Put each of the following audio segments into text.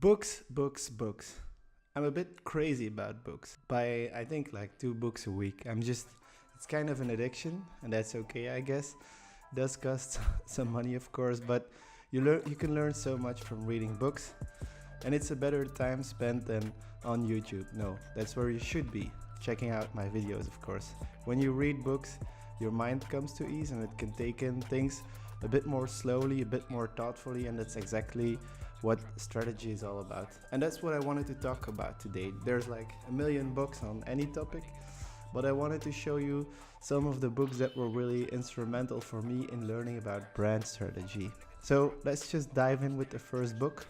Books. I'm a bit crazy about books. Buy, I think, like 2 books a week. It's kind of an addiction, and that's okay, I guess. Does cost some money, of course, but you can learn so much from reading books, and it's a better time spent than on YouTube. No, that's where you should be, checking out my videos, of course. When you read books, your mind comes to ease, and it can take in things a bit more slowly, a bit more thoughtfully, and that's exactly what strategy is all about. And that's what I wanted to talk about today. There's like a million books on any topic, but I wanted to show you some of the books that were really instrumental for me in learning about brand strategy. So let's just dive in with the first book.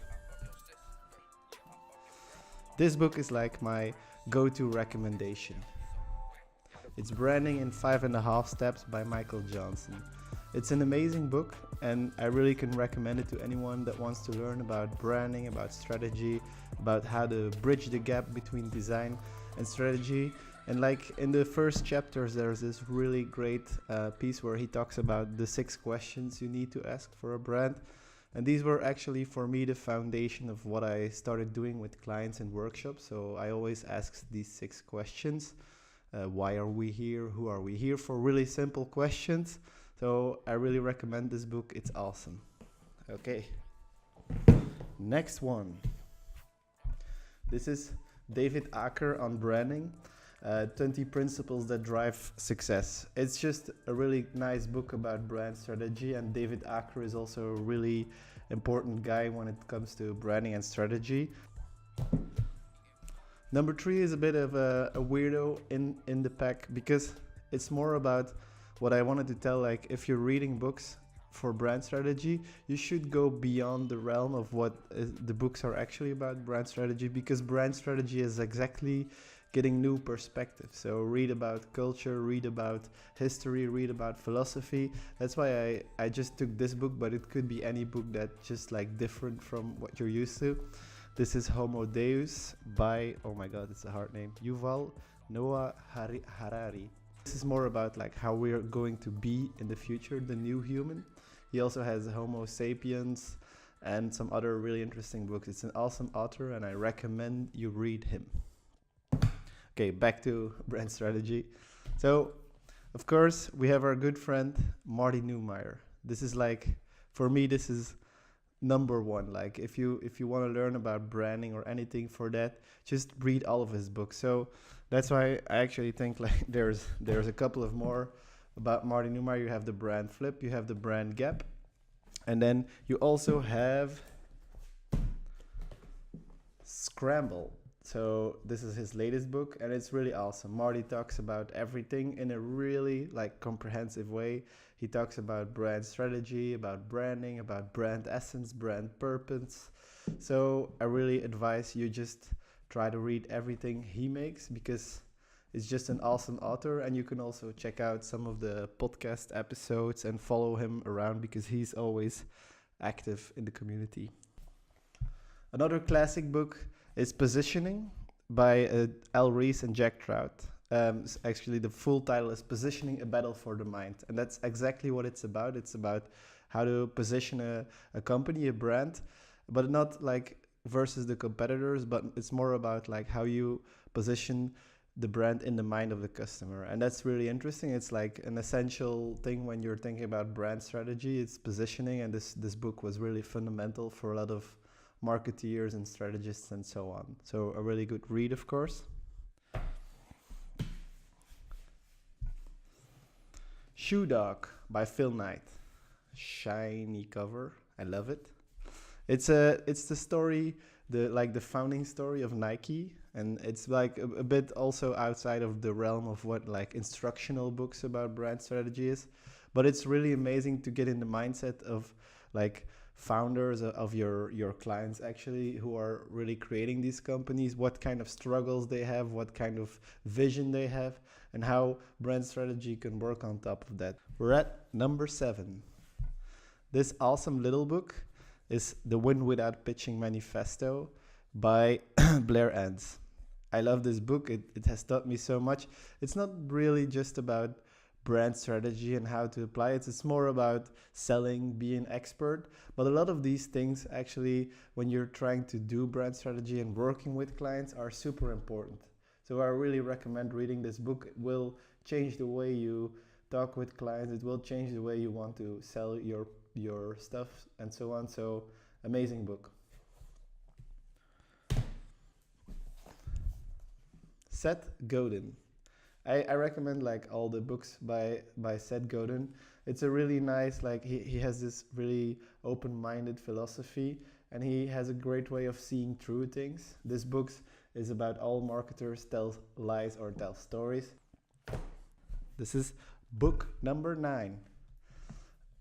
This book is like my go-to recommendation. It's Branding in 5.5 Steps by Michael Johnson. It's an amazing book, and I really can recommend it to anyone that wants to learn about branding, about strategy, about how to bridge the gap between design and strategy. And like in the first chapters, there's this really great piece where he talks about the 6 questions you need to ask for a brand. And these were actually for me the foundation of what I started doing with clients and workshops. So I always ask these 6 questions. Why are we here? Who are we here for? Really simple questions. So I really recommend this book. It's awesome. Okay. Next one. This is David Aaker on branding. 20 Principles That Drive Success. It's just a really nice book about brand strategy, and David Aaker is also a really important guy when it comes to branding and strategy. Number 3 is a bit of a weirdo in the pack, because it's more about what I wanted to tell. Like, if you're reading books for brand strategy, you should go beyond the realm of what the books are actually about brand strategy, because brand strategy is exactly getting new perspective. So read about culture, read about history, read about philosophy. That's why I just took this book, but it could be any book that's just like different from what you're used to. This is Homo Deus by, oh my god, it's a hard name, Yuval Noah Harari. This is more about like how we're going to be in the future, the new human. He also has Homo Sapiens and some other really interesting books. It's an awesome author, and I recommend you read him. Okay, back to brand strategy. So, of course, we have our good friend Marty Neumeier. This is like, for me, this is number one. Like, if you want to learn about branding or anything for that, just read all of his books. So that's why I actually think like there's a couple of more about Marty Neumeier. You have the brand flip, you have the brand gap, and then you also have Scramble. So this is his latest book, and it's really awesome. Marty talks about everything in a really like comprehensive way. He talks about brand strategy, about branding, about brand essence, brand purpose. So I really advise you just try to read everything he makes, because it's just an awesome author. And you can also check out some of the podcast episodes and follow him around, because he's always active in the community. Another classic book is Positioning by Ries Jack Trout. Actually, the full title is Positioning: A Battle for the Mind. And that's exactly what it's about. It's about how to position a company, a brand, but not like versus the competitors, but it's more about like how you position the brand in the mind of the customer. And that's really interesting. It's like an essential thing when you're thinking about brand strategy. It's positioning, and this book was really fundamental for a lot of marketeers and strategists and so on. So a really good read, of course. Shoe Dog by Phill. Shiny cover. I love it. It's the story, the founding story of Nike, and it's like a bit also outside of the realm of what like instructional books about brand strategy is, but it's really amazing to get in the mindset of like founders of your clients actually, who are really creating these companies, what kind of struggles they have, what kind of vision they have, and how brand strategy can work on top of that. We're at number 7. This awesome little book is The Win Without Pitching Manifesto by Blair Enns. I love this book. It has taught me so much. It's not really just about brand strategy and how to apply it. It's more about selling, being expert. But a lot of these things actually, when you're trying to do brand strategy and working with clients, are super important. So I really recommend reading this book. It will change the way you talk with clients. It will change the way you want to sell your stuff and so on. So amazing book. Seth Godin. I recommend like all the books by Seth Godin. It's a really nice, like he has this really open-minded philosophy, and he has a great way of seeing through things. This book is about all marketers tell lies or tell stories. This is book number 9.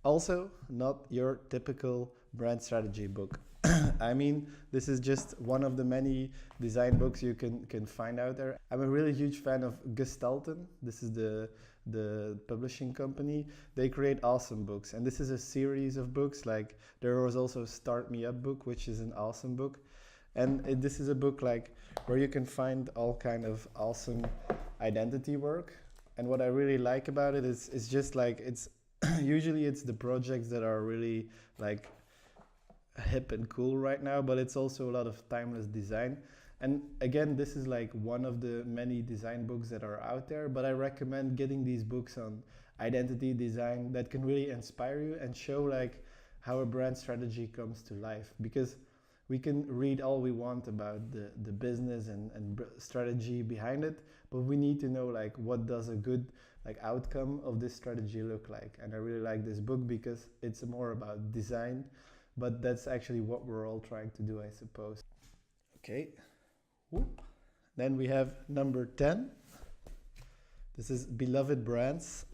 Also, not your typical brand strategy book. I mean, this is just one of the many design books you can find out there. I'm a really huge fan of Gestalten. This is the publishing company. They create awesome books, and this is a series of books. Like there was also Start Me Up book, which is an awesome book, and this is a book like where you can find all kind of awesome identity work. And what I really like about it is just like it's usually it's the projects that are really like hip and cool right now, but it's also a lot of timeless design. And again, this is like one of the many design books that are out there, but I recommend getting these books on identity design that can really inspire you and show like how a brand strategy comes to life. Because we can read all we want about the business and strategy behind it, but we need to know like what does a good like outcome of this strategy look like. And I really like this book because it's more about design, but that's actually what we're all trying to do, I suppose. Okay. Whoop. Then we have number 10. This is Beloved Brands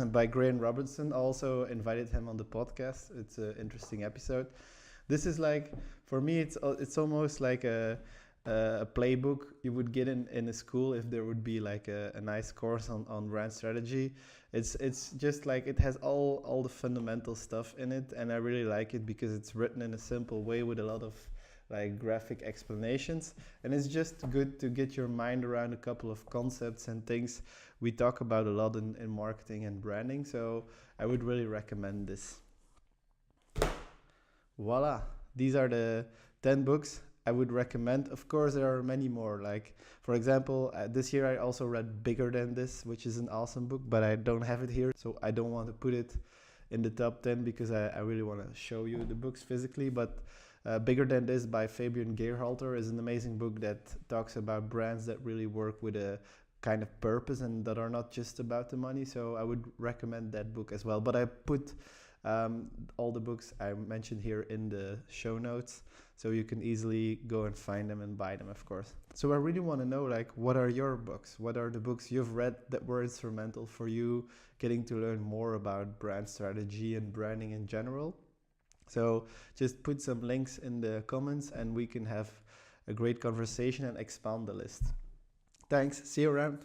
by Graham Robertson. Also invited him on the podcast. It's an interesting episode. This is like, for me, it's almost like a playbook you would get in a school if there would be like a nice course on brand strategy. It's just like it has all the fundamental stuff in it, and I really like it because it's written in a simple way with a lot of like graphic explanations, and it's just good to get your mind around a couple of concepts and things we talk about a lot in marketing and branding. So I would really recommend this. Voila, these are the 10 books I would recommend. Of course, there are many more. Like, for example, this year I also read Bigger Than This, which is an awesome book, but I don't have it here, so I don't want to put it in the top 10 because I really want to show you the books physically. But Bigger Than This by Fabian Geyrhalter is an amazing book that talks about brands that really work with a kind of purpose and that are not just about the money. So I would recommend that book as well. But I put all the books I mentioned here in the show notes, so you can easily go and find them and buy them, of course. So I really want to know, like, what are your books? What are the books you've read that were instrumental for you getting to learn more about brand strategy and branding in general? So just put some links in the comments and we can have a great conversation and expand the list. Thanks. See you around.